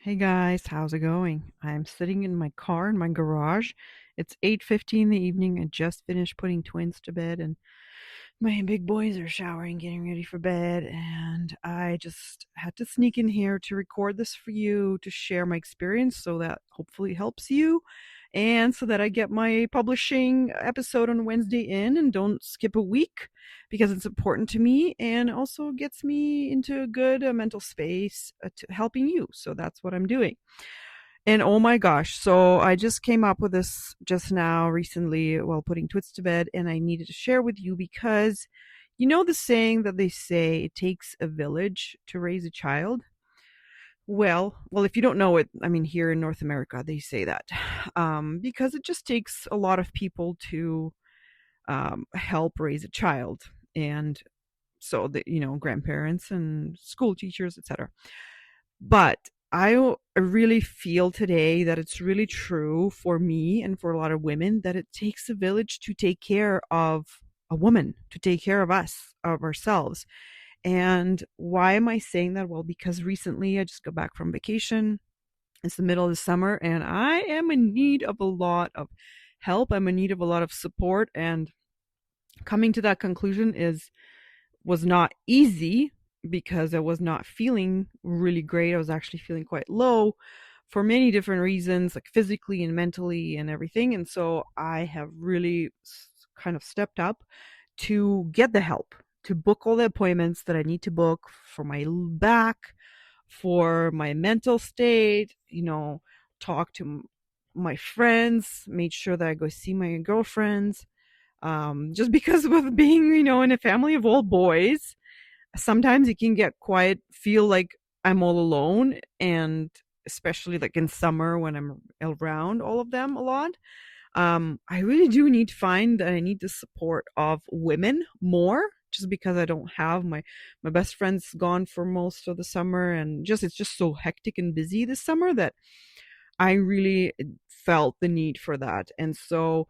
Hey guys, how's it going? I'm sitting in my car in my garage. It's 8:50 in the evening. I just finished putting twins to bed and my big boys are showering, getting ready for bed, and I just had to sneak in here to record this for you to share my experience so that hopefully helps you and so that I get my publishing episode on Wednesday in and don't skip a week because it's important to me and also gets me into a good mental space to helping you. So that's what I'm doing. And oh my gosh, so I just came up with this just now recently while putting twits to bed, and I needed to share with you because you know the saying that they say it takes a village to raise a child? Well, if you don't know it, I mean, here in North America, they say that because it just takes a lot of people to help raise a child. And so, grandparents and school teachers, etc. But I really feel today that it's really true for me and for a lot of women that it takes a village to take care of a woman, to take care of us, of ourselves. And why am I saying that? Well, because recently I just got back from vacation. It's the middle of the summer and I am in need of a lot of help. I'm in need of a lot of support. And coming to that conclusion was not easy because I was not feeling really great. I was actually feeling quite low for many different reasons, like physically and mentally and everything. And so I have really kind of stepped up to get the help, to book all the appointments that I need to book for my back, for my mental state, talk to my friends, made sure that I go see my girlfriends. Just because of being, in a family of all boys, sometimes it can get quite feel like I'm all alone, and especially like in summer when I'm around all of them a lot. I really do need to find that I need the support of women more, just because I don't have my best friend's gone for most of the summer, and just it's just so hectic and busy this summer that I really felt the need for that. And so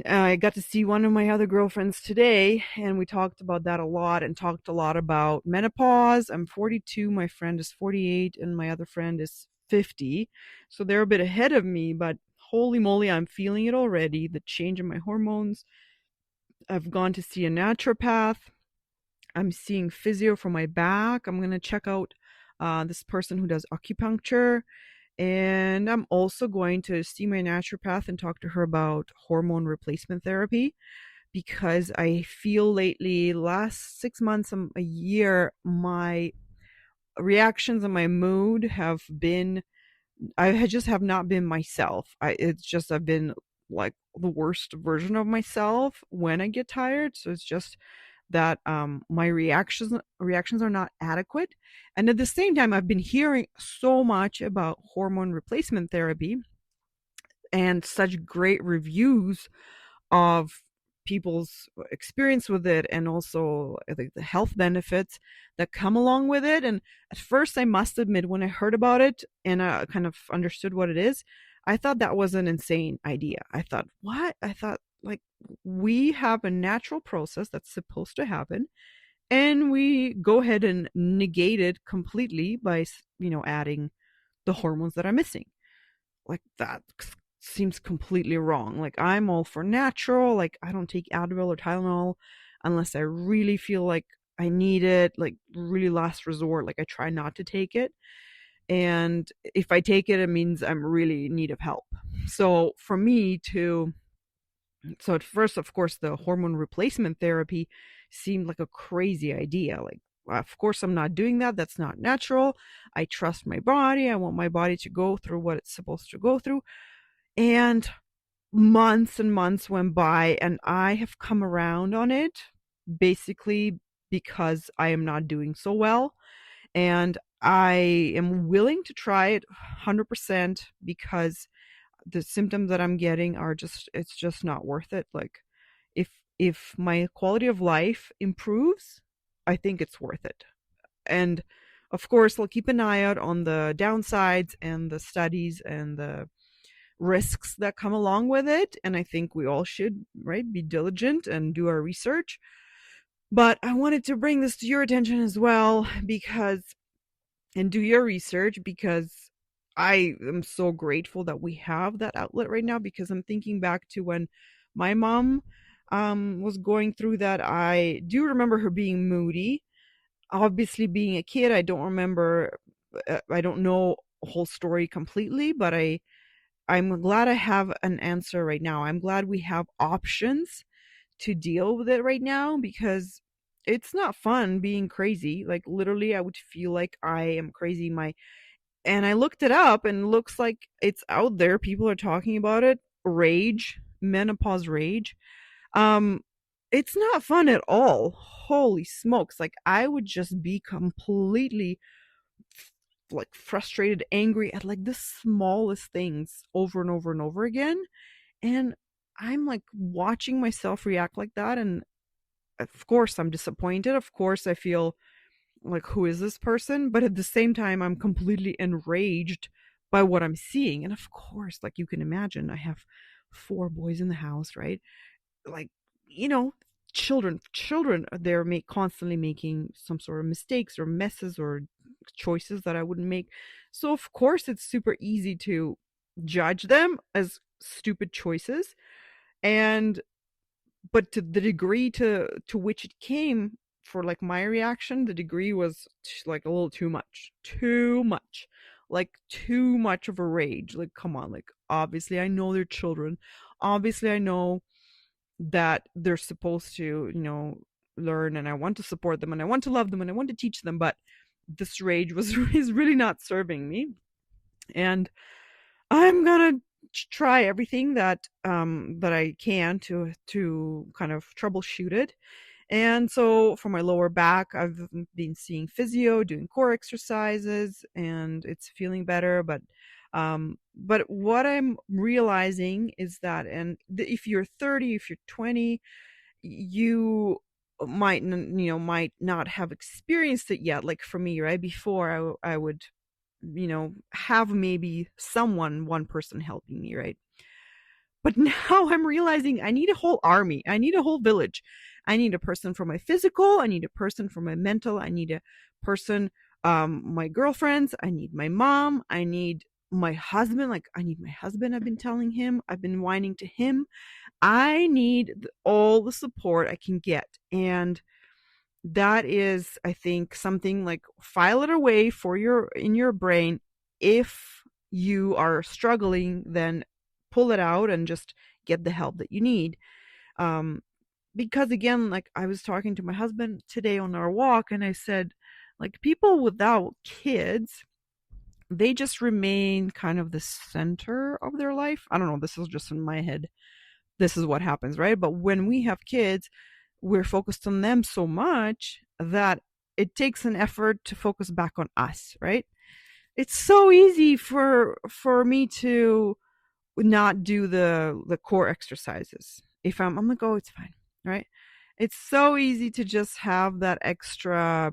I got to see one of my other girlfriends today, and we talked about that a lot and talked a lot about menopause. I'm 42, my friend is 48, and my other friend is 50. So they're a bit ahead of me, but holy moly, I'm feeling it already, the change in my hormones. I've gone to see a naturopath. I'm seeing physio for my back. I'm going to check out this person who does acupuncture. And I'm also going to see my naturopath and talk to her about hormone replacement therapy because I feel lately, last 6 months, a year, my reactions and my mood have been, I just have not been myself. It's just, I've been like the worst version of myself when I get tired. So it's just that my reactions are not adequate. And at the same time, I've been hearing so much about hormone replacement therapy and such great reviews of people's experience with it, and also I think the health benefits that come along with it. And at first, I must admit, when I heard about it and I kind of understood what it is, I thought that was an insane idea. I thought, what? I thought, like, we have a natural process that's supposed to happen, and we go ahead and negate it completely by, adding the hormones that are missing. Like, that seems completely wrong. Like, I'm all for natural. Like, I don't take Advil or Tylenol unless I really feel like I need it, like really last resort. Like, I try not to take it. And if I take it, it means I'm really in need of help. So for me to, so at first, of course, the hormone replacement therapy seemed like a crazy idea. Like, of course, I'm not doing that. That's not natural. I trust my body. I want my body to go through what it's supposed to go through. And months and months went by, and I have come around on it basically because I am not doing so well. And I am willing to try it 100% because the symptoms that I'm getting are just, it's just not worth it. Like, if my quality of life improves, I think it's worth it. And of course, I'll keep an eye out on the downsides and the studies and the risks that come along with it. And I think we all should, right, be diligent and do our research. But I wanted to bring this to your attention as well because, and do your research, because I am so grateful that we have that outlet right now, because I'm thinking back to when my mom was going through that. I do remember her being moody. Obviously, being a kid, I don't remember, I don't know the whole story completely, but I'm glad I have an answer right now. I'm glad we have options to deal with it right now, because it's not fun being crazy. Like, literally, I would feel like I am crazy. And I looked it up, and it looks like it's out there. People are talking about it. Rage, menopause rage. Um, it's not fun at all. Holy smokes. Like, I would just be completely like frustrated, angry at like the smallest things over and over and over again. And I'm like watching myself react like that. And of course, I'm disappointed. Of course, I feel like, who is this person? But at the same time, I'm completely enraged by what I'm seeing. And of course, like you can imagine, I have 4 boys in the house, right? Like, you know, children, they're constantly making some sort of mistakes or messes or choices that I wouldn't make. So of course, it's super easy to judge them as stupid choices. And but to the degree to which it came, for like my reaction, the degree was like a little too much, like too much of a rage. Like, come on, like, obviously I know they're children, obviously I know that they're supposed to, learn, and I want to support them, and I want to love them, and I want to teach them, but this rage was is really not serving me. And I'm gonna try everything that I can to kind of troubleshoot it. And so for my lower back, I've been seeing physio, doing core exercises, and it's feeling better. But what I'm realizing is that, and if you're 30, if you're 20, you might not have experienced it yet. Like for me, right before, I would have maybe one person helping me, right? But now I'm realizing I need a whole army. I need a whole village. I need a person for my physical. I need a person for my mental. I need a person, my girlfriends. I need my mom. I need my husband. Like, I need my husband. I've been telling him. I've been whining to him. I need all the support I can get. And that is, I think, something like, file it away in your brain. If you are struggling, then pull it out and just get the help that you need. um because again, like, I was talking to my husband today on our walk, and I said, like, people without kids, they just remain kind of the center of their life. I don't know, this is just in my head, this is what happens, right? But when we have kids, we're focused on them so much that it takes an effort to focus back on us, right? It's so easy for me to not do the core exercises. If I'm like, oh, it's fine, right? It's so easy to just have that extra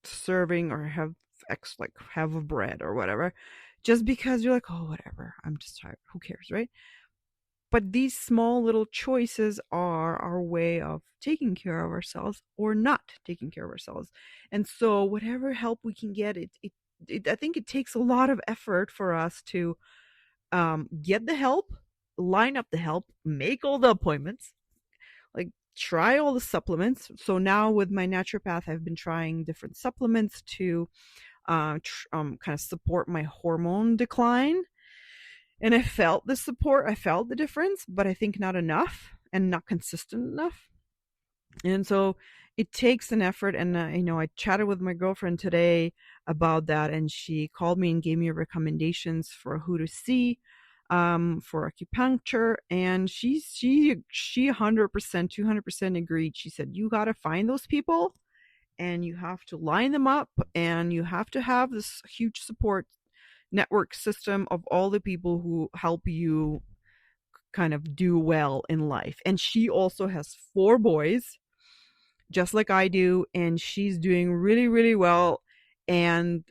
serving, or have a bread or whatever, just because you're like, oh, whatever, I'm just tired, who cares, right? But these small little choices are our way of taking care of ourselves or not taking care of ourselves. And so whatever help we can get, I think it takes a lot of effort for us to get the help, line up the help, make all the appointments, like, try all the supplements. So now with my naturopath, I've been trying different supplements to kind of support my hormone decline. And I felt the support, I felt the difference, but I think not enough and not consistent enough. And so it takes an effort. And I chatted with my girlfriend today about that, and she called me and gave me recommendations for who to see for acupuncture. And she 100%, 200% agreed. She said, you got to find those people, and you have to line them up, and you have to have this huge support network system of all the people who help you kind of do well in life. And she also has 4 boys, just like I do, and she's doing really, really well. And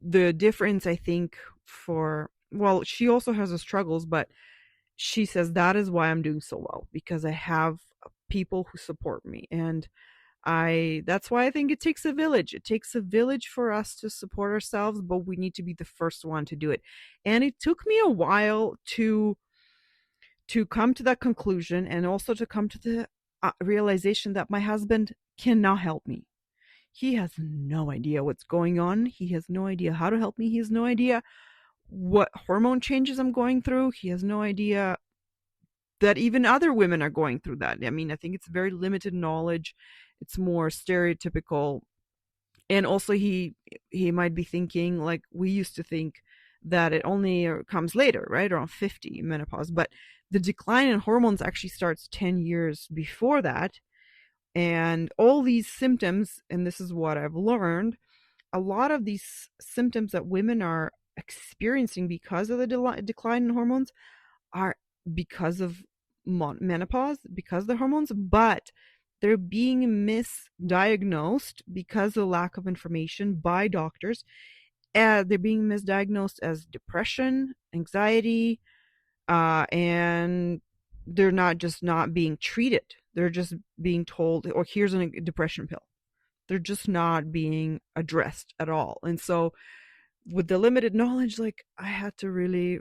the difference, I think, she also has her struggles, but she says that is why I'm doing so well, because I have people who support me. And That's why I think it takes a village. It takes a village for us to support ourselves, but we need to be the first one to do it. And it took me a while to come to that conclusion, and also to come to the realization that my husband cannot help me. He has no idea what's going on. He has no idea how to help me. He has no idea what hormone changes I'm going through. He has no idea that even other women are going through that. I mean, I think it's very limited knowledge. It's more stereotypical. And also he might be thinking like we used to think, that it only comes later, right? Around 50, menopause. But the decline in hormones actually starts 10 years before that. And all these symptoms, and this is what I've learned, a lot of these symptoms that women are experiencing because of the decline in hormones are because of menopause, because of the hormones, but they're being misdiagnosed because of lack of information by doctors. They're being misdiagnosed as depression, anxiety, and they're not being treated. They're just being told, or here's a depression pill. They're just not being addressed at all. And so with the limited knowledge, like I had to really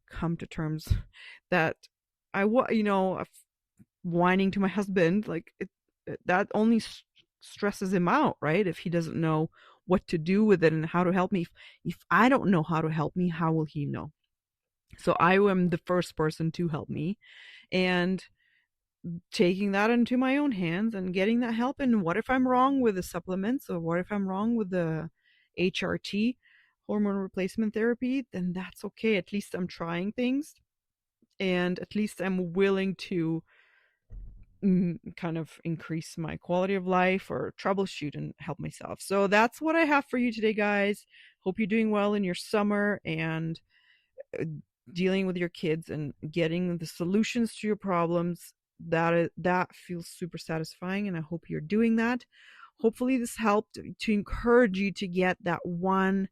come to terms that whining to my husband, like that only stresses him out, right? If he doesn't know what to do with it and how to help me. If I don't know how to help me, how will he know? So I am the first person to help me, and taking that into my own hands and getting that help. And what if I'm wrong with the supplements, or what if I'm wrong with the HRT, hormone replacement therapy? Then that's okay. At least I'm trying things, and at least I'm willing to kind of increase my quality of life or troubleshoot and help myself. So that's what I have for you today, guys. Hope you're doing well in your summer, and dealing with your kids and getting the solutions to your problems. That feels super satisfying, and I hope you're doing that. Hopefully this helped to encourage you to get that one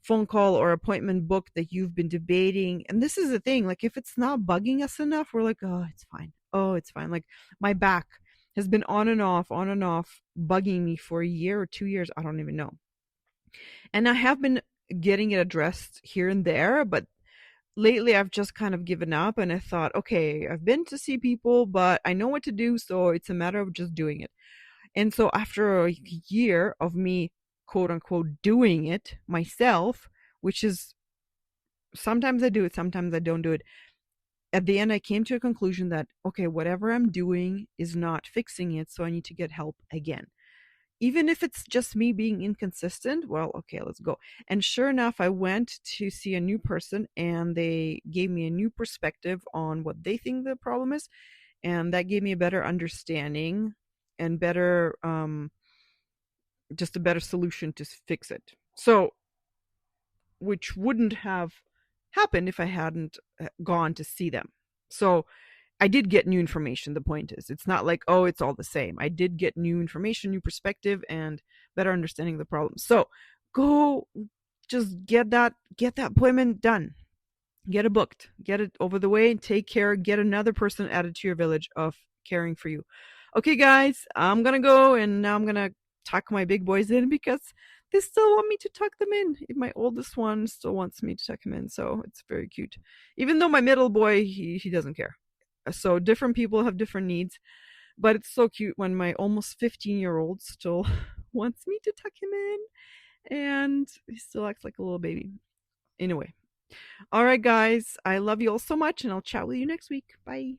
phone call or appointment book that you've been debating. And this is the thing, like if it's not bugging us enough, we're like, oh, it's fine. Oh, it's fine. Like my back has been on and off bugging me for a year or 2 years. I don't even know. And I have been getting it addressed here and there, but lately I've just kind of given up, and I thought, okay, I've been to see people, but I know what to do. So it's a matter of just doing it. And so after a year of me, quote unquote, doing it myself, which is sometimes I do it, sometimes I don't do it. At the end, I came to a conclusion that, okay, whatever I'm doing is not fixing it. So I need to get help again. Even if it's just me being inconsistent, well, okay, let's go. And sure enough, I went to see a new person, and they gave me a new perspective on what they think the problem is. And that gave me a better understanding and just a better solution to fix it. So, which wouldn't have happened if I hadn't gone to see them. So, I did get new information. The point is, it's not like, oh, it's all the same. I did get new information, new perspective, and better understanding of the problem. So, go just get that appointment done. Get it booked. Get it over the way. Take care. Get another person added to your village of caring for you. Okay, guys, I'm going to go, and now I'm going to tuck my big boys in because they still want me to tuck them in. My oldest one still wants me to tuck him in, so it's very cute. Even though my middle boy, he doesn't care. So different people have different needs, but it's so cute when my almost 15-year-old still wants me to tuck him in, and he still acts like a little baby. Anyway, all right, guys, I love you all so much, and I'll chat with you next week. Bye.